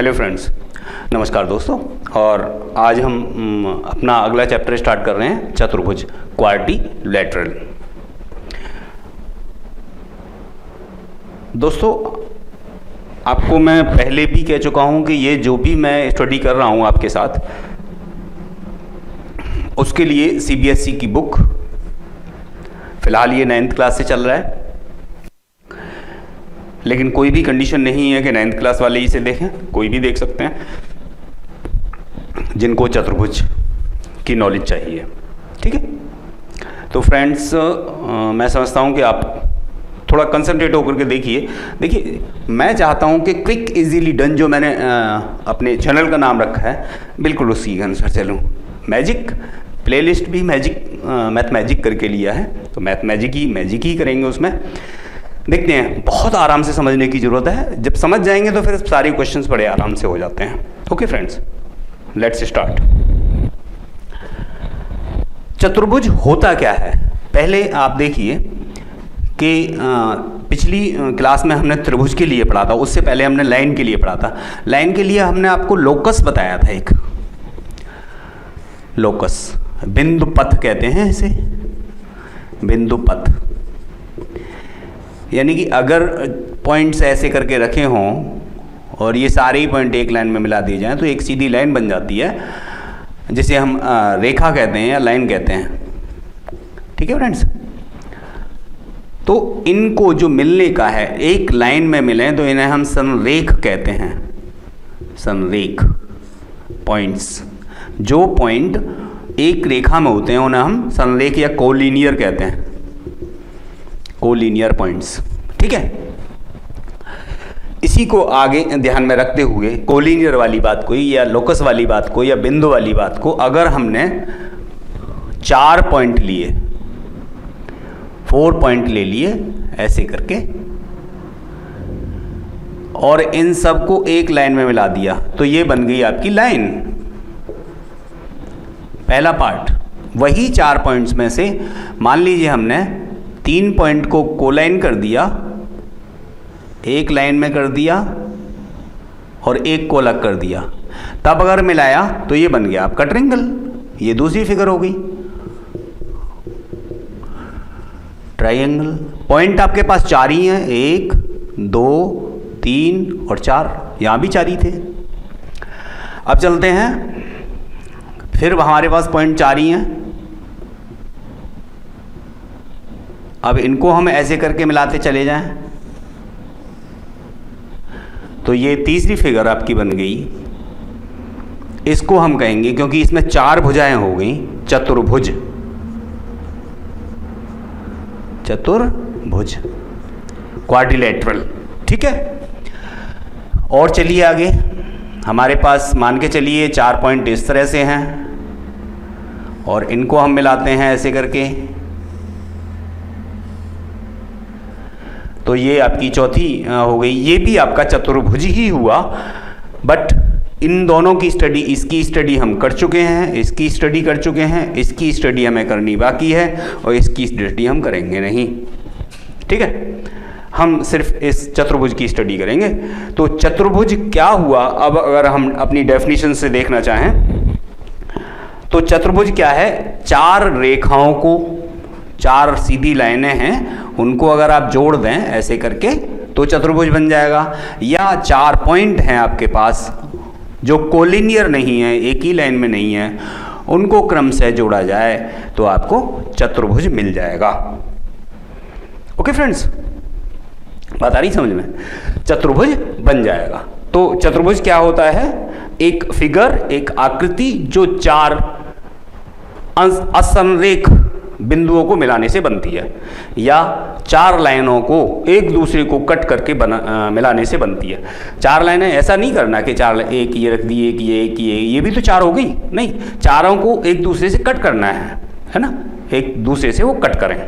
Hello friends, नमस्कार दोस्तों। और आज हम अपना अगला चैप्टर स्टार्ट कर रहे हैं, चतुर्भुज क्वाड्रिलैटरल। दोस्तों, आपको मैं पहले भी कह चुका हूं कि ये जो भी मैं स्टडी कर रहा हूं आपके साथ, उसके लिए सीबीएसई की बुक, फिलहाल ये 9th क्लास से चल रहा है, लेकिन कोई भी कंडीशन नहीं है कि 9th क्लास वाले इसे देखें, कोई भी देख सकते हैं जिनको चतुर्भुज की नॉलेज चाहिए। ठीक है, तो फ्रेंड्स, मैं समझता हूं कि आप थोड़ा कंसंट्रेट होकर के देखिए। मैं चाहता हूं कि क्विक इजीली डन, जो मैंने अपने चैनल का नाम रखा है, बिल्कुल उसी के अनुसार चलूँ। मैजिक प्लेलिस्ट भी मैथ मैजिक करके लिया है, तो मैथ मैजिक ही करेंगे। उसमें देखते हैं, बहुत आराम से समझने की ज़रूरत है। जब समझ जाएंगे तो फिर सारे क्वेश्चंस बड़े आराम से हो जाते हैं। Okay friends, let's start. चतुर्भुज होता क्या है, पहले आप देखिए कि पिछली क्लास में हमने त्रिभुज के लिए पढ़ा था, उससे पहले हमने लाइन के लिए पढ़ा था। लाइन के लिए हमने आपको लोकस बताया था, एक लोकस, बिंदु पथ कहते हैं इसे, बिंदु पथ। यानी कि अगर पॉइंट्स ऐसे करके रखे हों और ये सारे ही पॉइंट एक लाइन में मिला दिए जाएं तो एक सीधी लाइन बन जाती है, जिसे हम रेखा कहते हैं या लाइन कहते हैं। ठीक है फ्रेंड्स, तो इनको जो मिलने का है, एक लाइन में मिलें तो इन्हें हम संरेख कहते हैं। संरेख पॉइंट्स, जो पॉइंट एक रेखा में होते हैं उन्हें हम संरेख या कोलिनियर कहते हैं, कोलिनियर पॉइंट्स। ठीक है, इसी को आगे ध्यान में रखते हुए कोलिनियर वाली बात को या लोकस वाली बात को या बिंदु वाली बात को अगर हमने 4 पॉइंट लिए, 4 पॉइंट ले लिए ऐसे करके, और इन सब को एक लाइन में मिला दिया, तो ये बन गई आपकी लाइन। पहला पार्ट, वही 4 पॉइंट्स में से मान लीजिए हमने 3 पॉइंट को कोलाइन कर दिया, एक लाइन में कर दिया और एक को अलग कर दिया, तब अगर मिलाया तो ये बन गया आपका ट्रायंगल। ये दूसरी फिगर हो गई, ट्रायंगल। पॉइंट आपके पास 4 ही हैं, 1 2 3 और 4, यहां भी 4 ही थे। अब चलते हैं, फिर हमारे पास पॉइंट 4 ही हैं। अब इनको हम ऐसे करके मिलाते चले जाएं तो ये तीसरी फिगर आपकी बन गई। इसको हम कहेंगे, क्योंकि इसमें 4 भुजाएं हो गई, चतुर्भुज। चतुर्भुज क्वाड्रिलैटरल। ठीक है, और चलिए आगे। हमारे पास मान के चलिए 4 पॉइंट इस तरह से हैं और इनको हम मिलाते हैं ऐसे करके, तो ये आपकी चौथी हो गई। ये भी आपका चतुर्भुज ही हुआ, बट इन दोनों की स्टडी, इसकी स्टडी हम कर चुके हैं, इसकी स्टडी कर चुके हैं, इसकी स्टडी हमें करनी बाकी है और इसकी स्टडी हम करेंगे नहीं। ठीक है, हम सिर्फ इस चतुर्भुज की स्टडी करेंगे। तो चतुर्भुज क्या हुआ, अब अगर हम अपनी डेफिनेशन से देखना चाहें तो चतुर्भुज क्या है, 4 रेखाओं को, 4 सीधी लाइनें हैं, उनको अगर आप जोड़ दें ऐसे करके तो चतुर्भुज बन जाएगा। या 4 पॉइंट हैं आपके पास जो कोलिनियर नहीं है, एक ही लाइन में नहीं है, उनको क्रम से जोड़ा जाए तो आपको चतुर्भुज मिल जाएगा। ओके फ्रेंड्स, बात आ रही समझ में? चतुर्भुज बन जाएगा। तो चतुर्भुज क्या होता है, एक फिगर, एक आकृति जो 4 असंरेख बिंदुओं को मिलाने से बनती है, या 4 लाइनों को एक दूसरे को कट करके मिलाने से बनती है। 4 लाइनें, ऐसा नहीं करना कि 4, एक ये रख दी, एक ये भी तो 4 हो गई, नहीं, चारों को एक दूसरे से कट करना है ना, एक दूसरे से वो कट करें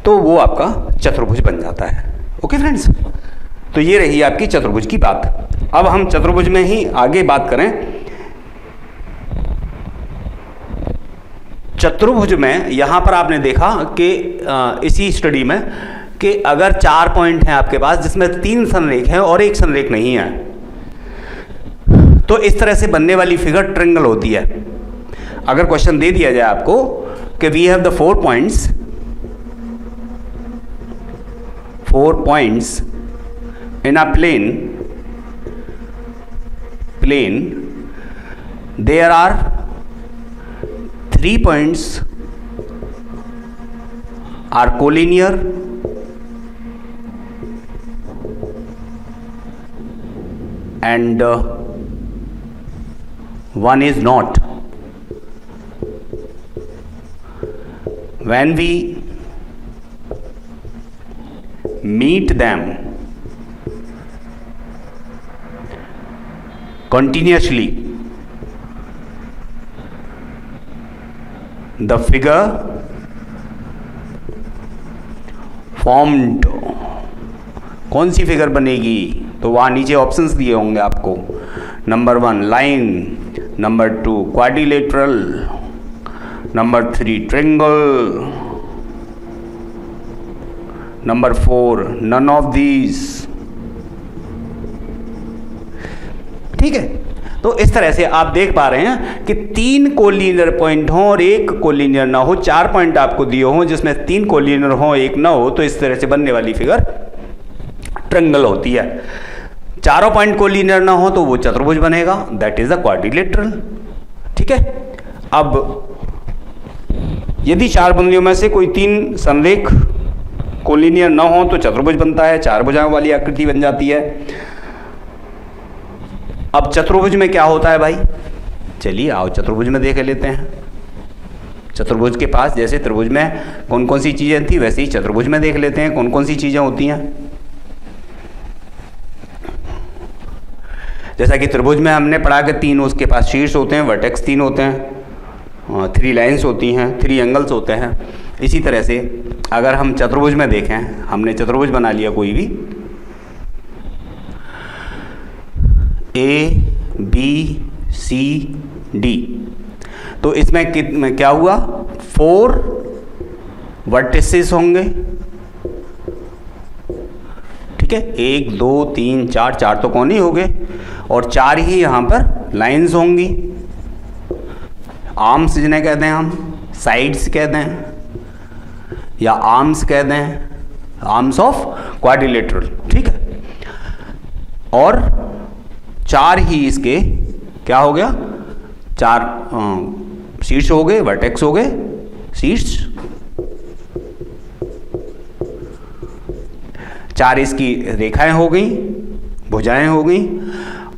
तो वो आपका चतुर्भुज बन जाता है। ओके फ्रेंड्स, तो ये रही आपकी चतुर्भुज की बात। अब हम चतुर्भुज में ही आगे बात करें। चतुर्भुज में यहाँ पर आपने देखा कि इसी स्टडी में कि अगर 4 पॉइंट हैं आपके पास जिसमें 3 संरेख हैं और एक संरेख नहीं है, तो इस तरह से बनने वाली फिगर ट्रायंगल होती है। अगर क्वेश्चन दे दिया जाए आपको कि we have the 4 points in a plane there are 3 points are collinear and one is not. When we meet them continuously, the figure formed, कौन सी फिगर बनेगी? तो वहाँ नीचे ऑप्शंस दिए होंगे आपको। Number 1 line, number 2 quadrilateral, number 3 triangle, number 4 none of these. ठीक है, तो इस तरह से आप देख पा रहे हैं कि 3 कोलिनियर पॉइंट हों और 1 कोलिनियर ना हो, 4 पॉइंट आपको दिए हों जिसमें 3 कोलिनियर हो 1 ना हो, तो इस तरह से बनने वाली फिगर ट्रायंगल होती है। चारों पॉइंट कोलिनियर ना हो तो वो चतुर्भुज बनेगा, दैट इज द क्वाड्रिलेटरल। ठीक है, अब यदि 4 बिंदुओं में से कोई 3 संरेख कोलिनियर ना हो तो चतुर्भुज बनता है, 4 भुजाओं वाली आकृति बन जाती है। अब चतुर्भुज में क्या होता है भाई? चलिए आओ चतुर्भुज में देख लेते हैं। चतुर्भुज के पास जैसे त्रिभुज में कौन कौन सी चीजें थी वैसे ही चतुर्भुज में देख लेते हैं कौन कौन सी चीजें होती हैं। जैसा कि त्रिभुज में हमने पढ़ा कि 3 उसके पास शीर्ष होते हैं, वर्टेक्स 3 होते हैं, 3 लाइन्स होती हैं, 3 एंगल्स होते हैं। इसी तरह से अगर हम चतुर्भुज में देखें, हमने चतुर्भुज बना लिया कोई भी, A B C D, तो इसमें क्या हुआ? 4 वर्टिसेस होंगे। ठीक है, 1 2 3 4, 4 तो कौन ही हो गए और 4 ही यहाँ पर लाइंस होंगी। आर्म्स जिन्हें कहते हैं हम, साइड्स कहते हैं या आर्म्स कहते हैं, आर्म्स ऑफ क्वाड्रिलेटरल। ठीक है, और 4 ही इसके क्या हो गया? 4 शीर्ष हो गए, वर्टेक्स हो गए, शीर्ष 4 इसकी रेखाएं हो गई, भुजाएं हो गई,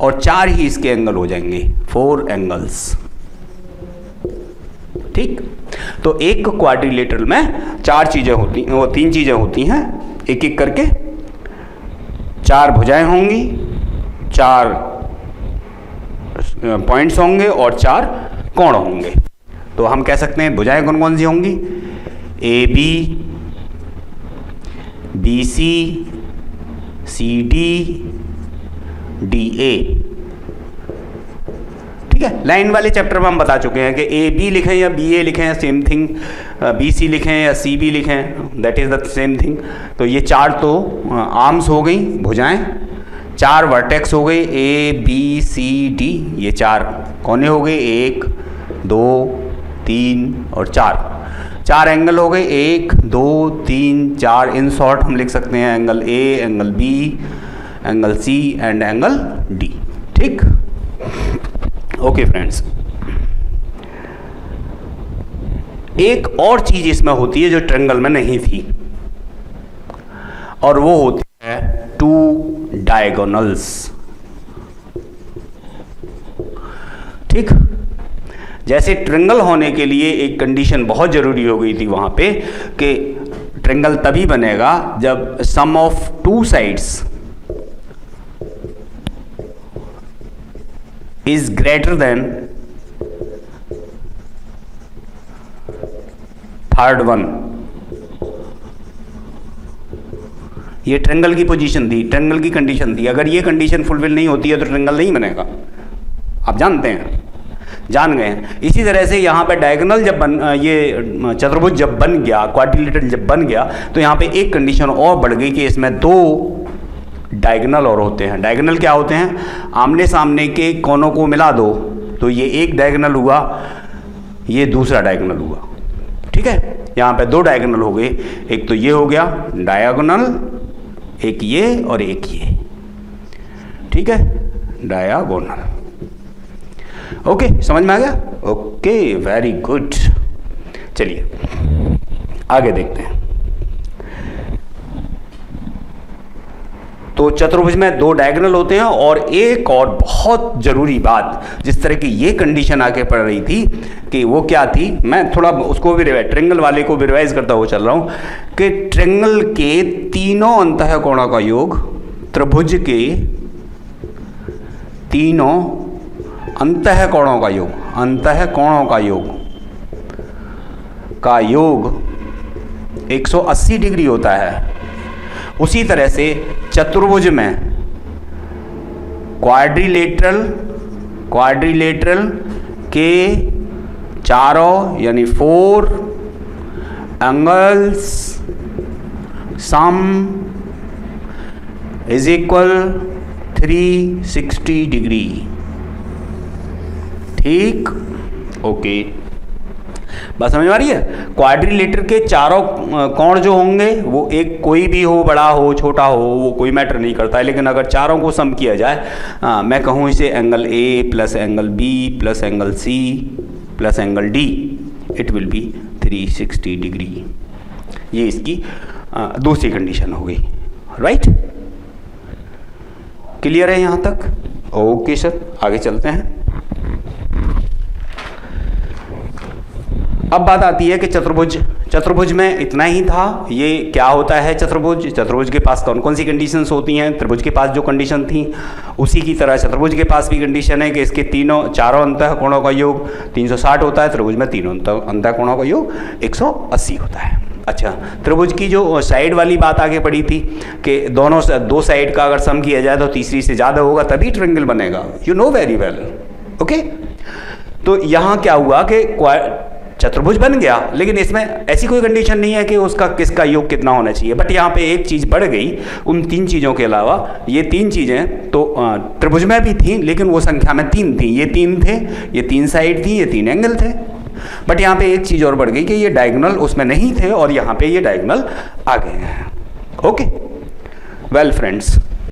और 4 ही इसके एंगल हो जाएंगे, 4 एंगल्स। ठीक, तो एक क्वाड्रिलेटरल में 4 चीजें होती, वो 3 चीजें होती हैं, एक एक करके 4 भुजाएं होंगी, 4 पॉइंट्स होंगे और 4 कोण होंगे। तो हम कह सकते हैं भुजाएं कौन कौन सी होंगी? A B, B C, C D, D A. ठीक है, लाइन वाले चैप्टर में हम बता चुके हैं कि ए बी लिखें या बी ए लिखें सेम थिंग, बी सी लिखें या सी बी लिखें that is the same thing. तो ये 4 तो आर्म्स हो गई, भुजाएं, 4 वर्टेक्स हो गए, ए बी सी डी, ये 4 कोने हो गए, 1 2 3 और 4 एंगल हो गए, 1 2 3 4। इन शॉर्ट हम लिख सकते हैं angle A, angle B, angle C and angle D. ठीक, ओके फ्रेंड्स, एक और चीज इसमें होती है जो ट्रायंगल में नहीं थी, और वो होती है 2 डायगोनल्स। ठीक, जैसे ट्रायंगल होने के लिए एक कंडीशन बहुत जरूरी हो गई थी वहां पे कि ट्रायंगल तभी बनेगा जब sum of 2 sides is greater than third one। ये ट्रायंगल की पोजीशन थी, ट्रायंगल की कंडीशन थी। अगर ये कंडीशन फुलफिल नहीं होती है तो ट्रायंगल नहीं बनेगा, आप जानते हैं, जान गए हैं। इसी तरह से यहाँ पे डायगोनल जब ये चतुर्भुज जब बन गया, क्वाड्रिलेटरल जब बन गया, तो यहाँ पे एक कंडीशन और बढ़ गई कि इसमें 2 डायगोनल और होते हैं। डायगोनल क्या होते हैं? आमने सामने के कोनों को मिला दो तो ये एक डायगोनल हुआ, ये दूसरा डायगोनल हुआ। ठीक है, यहाँ पे दो डायगोनल हो गए, एक तो ये हो गया डायगोनल, एक ये और एक ये। ठीक है, डायगोनल। ओके, समझ में आ गया? Okay, very good. चलिए आगे देखते हैं। तो चतुर्भुज में दो डायगोनल होते हैं, और एक और बहुत ज़रूरी बात, जिस तरह की ये कंडीशन आके पड़ रही थी कि वो क्या थी, मैं थोड़ा उसको भी ट्रेंगल वाले को भी रिवाइज करता हुआ चल रहा हूँ कि ट्रेंगल के तीनों अंतःकोणों का योग, त्रिभुज के तीनों अंतःकोणों का योग, अंतःकोणों का योग 180 डिग्री होता है। उसी तरह से चतुर्भुज में क्वाड्रिलेटरल के चारों यानी 4 angles sum is equal 360 degree. ठीक, ओके, बात समझ में आ रही है? क्वाड्रिलेटर के चारों कोण जो होंगे वो एक कोई भी हो, बड़ा हो छोटा हो, वो कोई मैटर नहीं करता है, लेकिन अगर चारों को सम किया जाए, मैं कहूँ इसे angle A plus angle B plus angle C plus angle D, it will be 360 degree. ये इसकी दूसरी कंडीशन हो गई। राइट, क्लियर है यहाँ तक? ओके सर, आगे चलते हैं। अब बात आती है कि चतुर्भुज में इतना ही था। ये क्या होता है चतुर्भुज के पास कौन कौन सी कंडीशंस होती हैं? त्रिभुज के पास जो कंडीशन थी उसी की तरह चतुर्भुज के पास भी कंडीशन है कि इसके चारों अंतःकोणों का योग 360 होता है। त्रिभुज में तीनों अंतःकोणों का योग 180 होता है। अच्छा, त्रिभुज की जो साइड वाली बात आगे पड़ी थी कि दो साइड का अगर सम किया जाए तो तीसरी से ज़्यादा होगा तभी ट्रायंगल बनेगा। You know very well. Okay, तो यहाँ क्या हुआ कि चतुर्भुज बन गया, लेकिन इसमें ऐसी कोई कंडीशन नहीं है कि उसका किसका योग कितना होना चाहिए। बट यहाँ पे एक चीज़ बढ़ गई उन 3 चीज़ों के अलावा। ये 3 चीज़ें तो त्रिभुज में भी थी, लेकिन वो संख्या में 3 थी। ये 3 थे, ये 3 साइड थी, ये 3 एंगल थे। बट यहाँ पे एक चीज़ और बढ़ गई कि ये डायगोनल उसमें नहीं थे और यहाँ पे ये डायगोनल आ गए हैं। Okay, well friends,